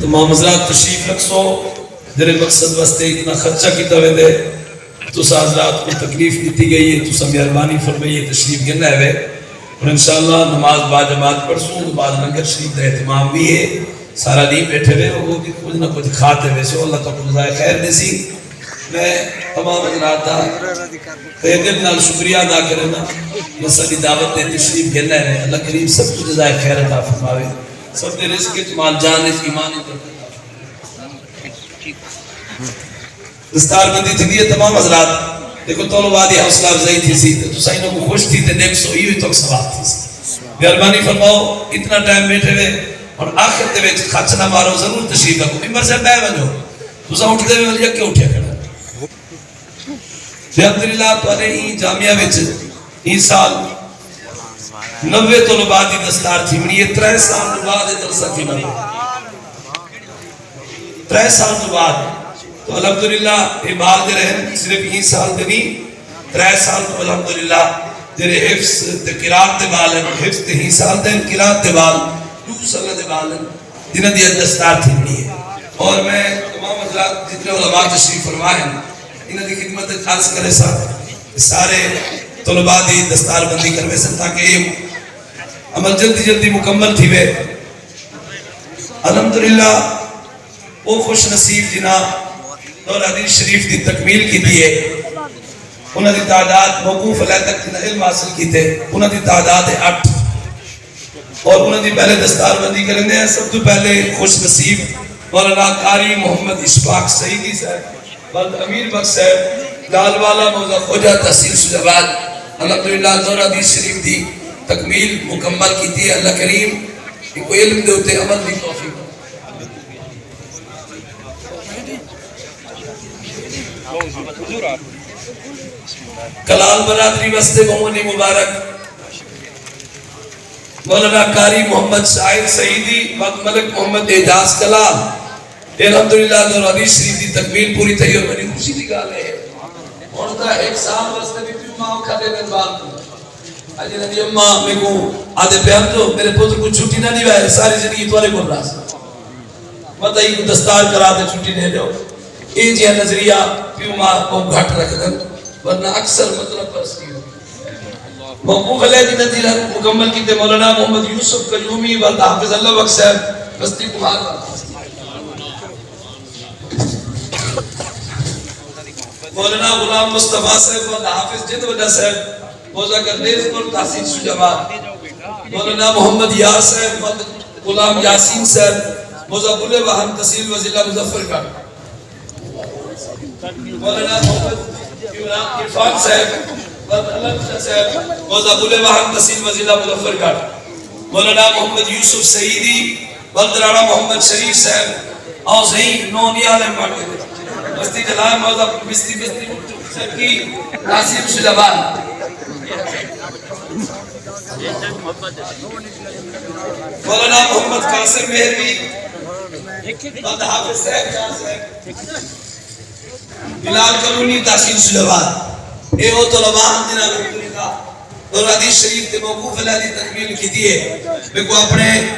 تمام حضرات تشریف رکھسو جرے مقصد واسطے اتنا خرچہ کیتا ہوئے دے تو حضرات کو تکلیف دیتی گئی ہے تو مہربانی فرمائیے تشریف گرنا ہے اور انشاءاللہ نماز بعد جماعت پڑھسوں بعد لنگر شریف کا اہتمام بھی ہے سارا دین بیٹھے ہوئے وہ بھی کچھ نہ کچھ کھاتے ہوئے سے اللہ تعالیٰ جزائے خیر دے سی میں تمام حضرات کا دل نال شکریہ ادا کرنا یہ ساری دعوت دے تشریف گرنا ہے اللہ کریم سب کو جزائے خیر عطا فرماوے سب دے رزق مال جان اس ایمان دستار بندی تھی دیئے تمام حضرات دیکھو طلباء دی حوصلہ افزائی تھی سی تو سائنوں کو خوش تھی تے نیک سوئی ہوئی تو سواب تھی سی مہربانی فرماؤ اتنا ٹائم بیٹھے ہوئے اور آخر دے وچ خرچ نہ مارو ضرور تشریف رکھو ممبر سے بے ونجو تو سا اٹھ دے وے ولی کیوں اٹھیا کھڑا الحمدللہ تو نے ہی جامعہ وچ این سال 90 طلباء دی دستار تھی منی یہ 3 سال بعد درسہ تھی منی 3 سال بعد تو الحمدللہ یہ بات دے رہے صرف این سال دے نہیں 3 سال تو الحمدللہ جرے حفظ تے قرات دے بالن حفظ تے ہی سال دے قرات دے بال روح صلی اللہ دے بالن جنہ دی دستار تھی منی ہے اور میں تمام حضرات جتنے علماء تشریف فرمائے ہیں انہاں دی خدمت خاص کرے سارے طلباء دی دستار بندی کروے سن تاکہ یہ عمل جلدی مکمل تھی وے الحمدللہ وہ خوش نصیب جنہ دور حدیث شریف دی تکمیل کی دیئے انہاں دی تعداد موقوف علیہ تک جنہ علم حاصل کی تھے انہاں دی تعداد 8 اور انہاں دی پہلے دستار بندی کرنے ہیں سب تو پہلے خوش نصیب مولانا قاری محمد اشفاق سعیدی صاحب بلد امیر بخش صاحب لال والا موضوع خوجہ تحصیل سجواد الحمدللہ دور حدیث شریف دی تکمیل مکمل کی تھی اللہ کریم ان کو علم دے ہوتے عمل دی توفیق کلال برادری وستے محمد مبارک مولانا قاری محمد شاہد سعیدی وقت ملک محمد اعجاز کلال الحمدللہ دور حدیث شریف دی تکمیل پوری تھی اور میری خوشی دی گال ہے اور دا ایک سال وستے بھی پیو ماں کھاتے میں بات آجی نبی اممہ میں کو آدھے پیان تو میرے پوتر کو چھوٹی نہ نہیں ہے ساری زندگی توارے کو راس مطلعی کو دستار کرا دے چھوٹی نہیں دے یہ جی نظریہ پیو ماں کو گھٹ رکھ دن ورنہ اکثر مطلب پرس کی ہو موقوف علیہ دی نظریہ مکمل کی تے مولانا محمد یوسف قیومی والد حافظ اللہ وقت صاحب بستی کمار مولانا غلام مصطفیٰ صاحب والد حافظ جد وجہ صاحب موزہ کردیز پر تحصیل سجواد مولانا محمد یار صاحب والد غلام یاسین صاحب موزہ بلے وحم تحصیل وزیلہ مظفر کا مولانا محمد عرفان صاحب والد صاحب موزہ بلے وحم تحصیل وزیلہ مظفر کا مولانا محمد یوسف سعیدی والد رانا محمد شریف صاحب اور صحیح نونی عالم مارکے بستی جلائے موزہ بستی صاحب کی ناصر سجواد مولانا محمد قاسم مہروی والد حافظ صاحب بلال کرونی تحصیل سجواد اے وہ طلباء ہم دنہ الحمدللہ اور حدیث شریف تے موقوف علیہ دی تکمیل کی دیئے میں کو اپنے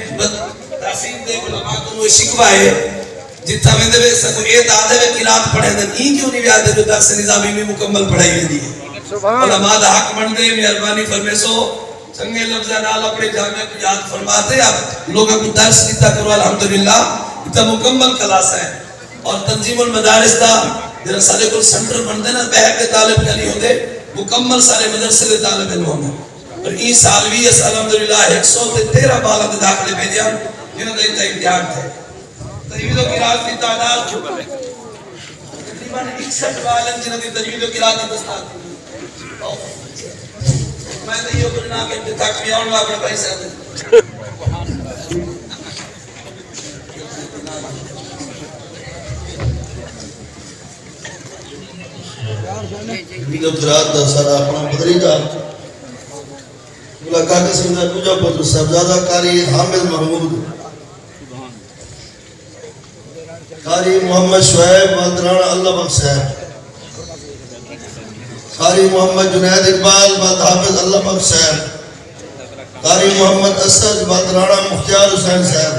تحصیل دے علماء کو وہ شکوائے جتھا میں دے سکو اے دادے میں قرآن پڑھے دن این کیوں نہیں بیادے جو درس نظامی میں مکمل پڑھائی میں دیئے علماء دا حق بن دے مہربانی فرمے سو سنگے لفظہ نال اپنے جامعہ کو یاد فرماتے آپ لوگوں کو درس دیتا کرو الحمدللہ اتنا مکمل کلاس ہے اور تنظیم المدارس دا جنہا سارے کو سنٹر بندے نا بہر کے طالب نہیں ہوتے مکمل سارے مدرسے دے طالب علم ہونے اور این سالوی اس الحمدللہ 113 بالا دے داخلے بھیجیا جنہوں نے انتا امتحان تھے تجوید و قرآن کی تعداد تقریباً 61 بالن جنہوں نے تجوید و قرآن کی دستار تھی میں تو یہ کرنا کہ تک بھی آن واقع پیسہ دے جب درات دا سارا اپنا بدری کا ملاقات کے سندہ پوجا پتر صاحبزادہ قاری حامد محمود قاری محمد شعیب والدرانا اللہ بخش صاحب قاری محمد جنید اقبال والد حافظ اللہ بخش صاحب قاری محمد اسد والدرانا مختیار حسین صاحب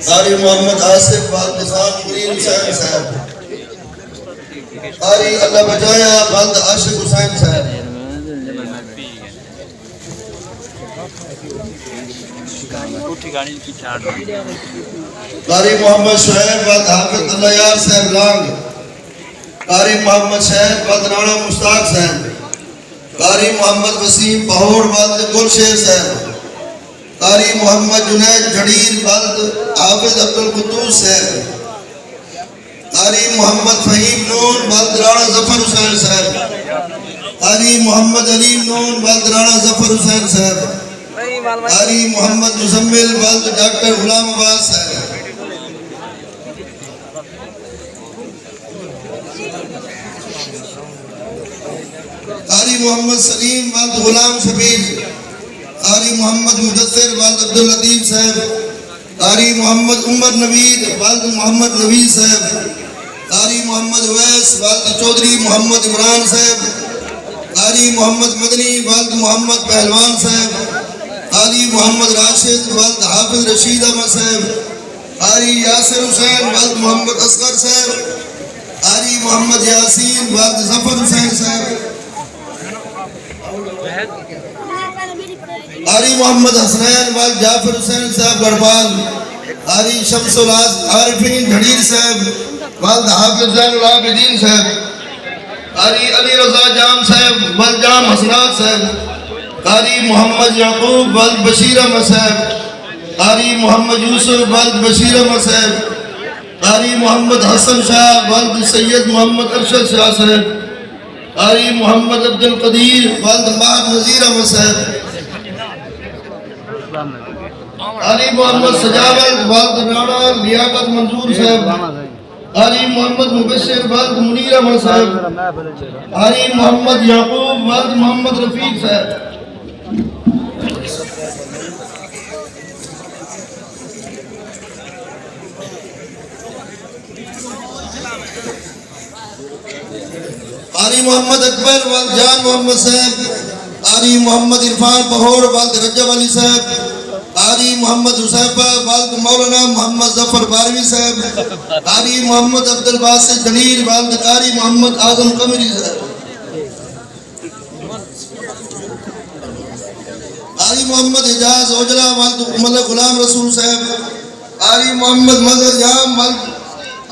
قاری محمد آصف والد نظام منیر حسین صاحب قاری اللہ بجایا والد عاشق حسین صاحب قاری محمد شعیب والد حافظ اللہ یار صاحب لانگ قاری محمد شعیب والد رانا مشتاق صاحب قاری محمد وسیم پہوڑ والد گلشیر صاحب قاری محمد جنید جھڑیر والد حافظ عبدالقدوس صاحب قاری محمد فہیم نون والد رانا ظفر حسین صاحب قاری محمد علیم نون والد رانا ظفر حسین صاحب قاری محمد مزمل والد ڈاکٹر غلام عباس صاحب قاری محمد سلیم والد غلام شبیر قاری محمد مدثر والد عبداللطیف صاحب قاری محمد عمر نوید والد محمد نوید صاحب قاری محمد ویس والد چودھری محمد عمران صاحب قاری محمد مدنی والد محمد پہلوان صاحب قاری محمد راشد والد حافظ رشید احمد صاحب قاری یاسر حسین والد محمد اصغر صاحب قاری محمد یاسین والد ظفر حسین صاحب قاری محمد حسنین والد جعفر حسین صاحب گڑھوال قاری شمس العارفین جھڑیر صاحب والد حافظ زین العابدین صاحب قاری علی رضا جام صاحب والد جام حسنات صاحب قاری محمد یعقوب والد بشیر احمد صاحب قاری محمد یوسف والد بشیر احمد صاحب قاری محمد حسن شاہ والد سید محمد ارشد شاہ صاحب قاری محمد عبدالقدیر والد مہد نذیر احمد صاحب قاری محمد سجاوت والد رانا لیاقت منظور صاحب قاری محمد مبشر والد منیر احمد صاحب قاری محمد یعقوب والد محمد رفیق صاحب قاری محمد اکبر والد جان محمد صاحب قاری محمد عرفان پہوڑ والد رجب علی صاحب قاری محمد حسیفہ والد مولانا محمد ظفر باروی صاحب قاری محمد عبدالباسط جلیل والد قاری محمد اعظم قمری صاحب قاری محمد حجاز اوجلا والد ملک غلام رسول صاحب قاری محمد مظہر جام والد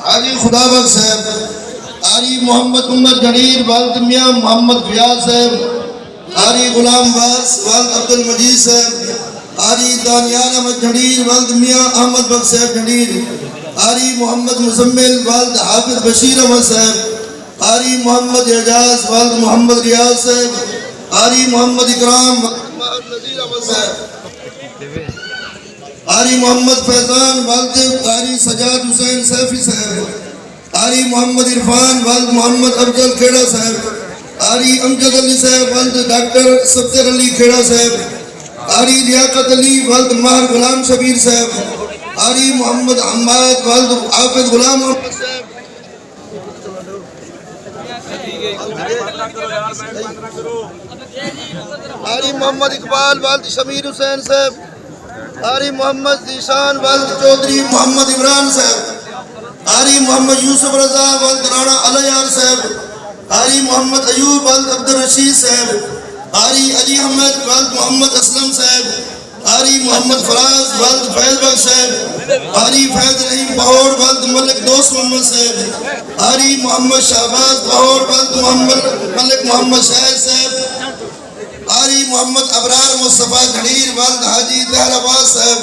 حاجی خدا بخش صاحب قاری محمد عمر جڑیر والد میاں محمد فیاض صاحب قاری غلام باس والد عبدالمجید صاحب قاری دانیال احمد جڑیر والد میاں احمد بخش صاحب جڑیر قاری محمد مزمل والد حافظ بشیر احمد صاحب قاری محمد اعجاز والد محمد ریاض صاحب قاری محمد اکرام والد نذیر احمد صاحب قاری محمد فیضان والد قاری سجاد حسین سیفی صاحب قاری محمد عرفان والد محمد افضل کھیڑا صاحب قاری امجد علی صاحب والد ڈاکٹر سبتر علی کھیڑا صاحب قاری لیاقت علی والد ماہر غلام شبیر صاحب قاری محمد حماد والد حافظ غلام محمد صاحب قاری محمد اقبال والد شمیر حسین صاحب قاری محمد ذیشان والد چودھری محمد عمران صاحب قاری محمد یوسف رضا والد رانا علیار صاحب قاری محمد ایوب والد عبدالرشید صاحب قاری علی احمد والد محمد اسلم صاحب قاری محمد فراز والد فیض بخش صاحب قاری فیض رحیم پہوڑ والد ملک دوست محمد صاحب قاری محمد شہباز پہوڑ والد ملک محمد شاہد صاحب قاری محمد ابرار مصطفیٰ جھڑیر والد حاجی طاہر عباس صاحب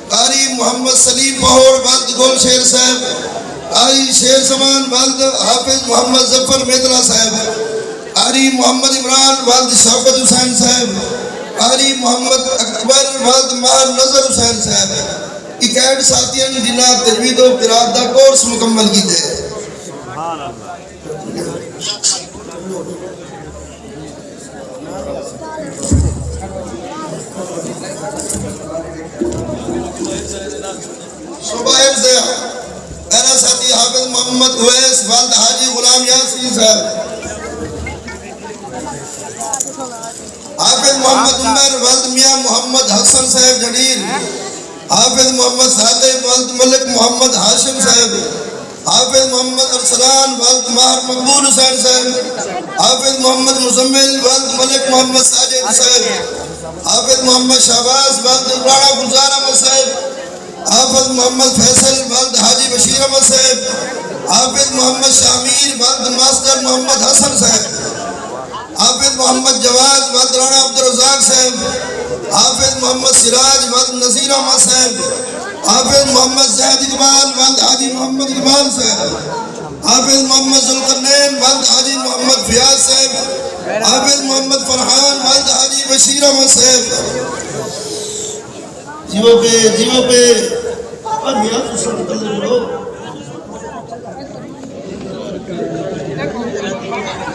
قاری محمد سلیم پہوڑ والد گول شیر صاحب قاری شیر زمان والد حافظ محمد ظفر میدلا صاحب قاری محمد عمران والد شوکت حسین صاحب قاری محمد اکبر والد مہر نظر حسین صاحب اکیڈ ساتھین جناب تجوید و قرات دا کورس مکمل کی دے صبح حفظ میرا ساتھی حافظ محمد اویس والد حاجی غلام یاسین صاحب حافظ محمد عمر والد میاں محمد حسن صاحب جڑیر حافظ محمد ثاقب والد ملک محمد ہاشم صاحب، حافظ محمد ارسلان والد ماہر مقبول حسین صاحب، حافظ محمد مزمل والد ملک محمد ساجد صاحب، حافظ محمد شہباز والد رانا گلزار احمد صاحب، حافظ محمد فیصل والد حاجی بشیر احمد صاحب، حافظ محمد شامیر والد ماسٹر محمد حسن صاحب، حافظ محمد جواد والد رانا عبدالرزاق صاحب، حافظ محمد سراج والد نذیر احمد صاحب، حافظ محمد زید اقبال والد حاجی محمد اقبال صاحب، حافظ محمد ذوالقرنین والد حاجی محمد فیاض صاحب، حافظ محمد فرحان والد حاجی بشیر احمد صاحب۔ جیو پہ اور میاں اس سے نکل رہو۔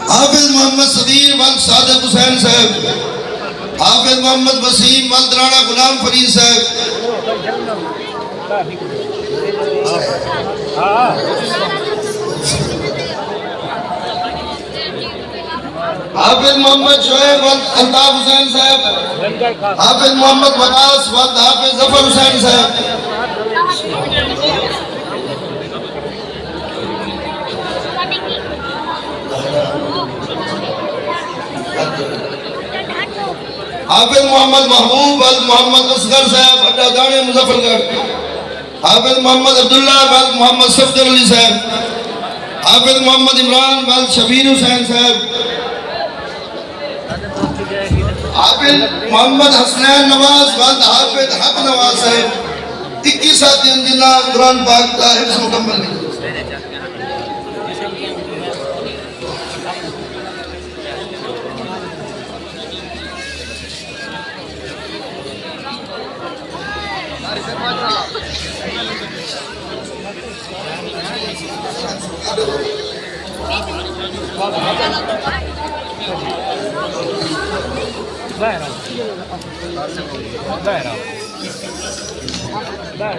حافظ محمد صدیر والد صادق حسین صاحب، حافظ محمد وسیم والد رانا غلام فرید صاحب، حافظ محمد شعیب والد الطاف حسین صاحب، حافظ محمد وقاص والد حافظ ظفر حسین صاحب، حافظ محمد محبوب والد محمد اصغر صاحب اڈا دانے مظفر گڑھ، حافظ محمد عبداللہ والد محمد صفدر علی صاحب، حافظ محمد عمران والد شبیر حسین صاحب، حافظ محمد حسنین نواز والد حافظ حق نواز صاحب۔ 21 ساتھیوں جنہاں قرآن پاک کا حفظ مکمل ہے۔ Dai,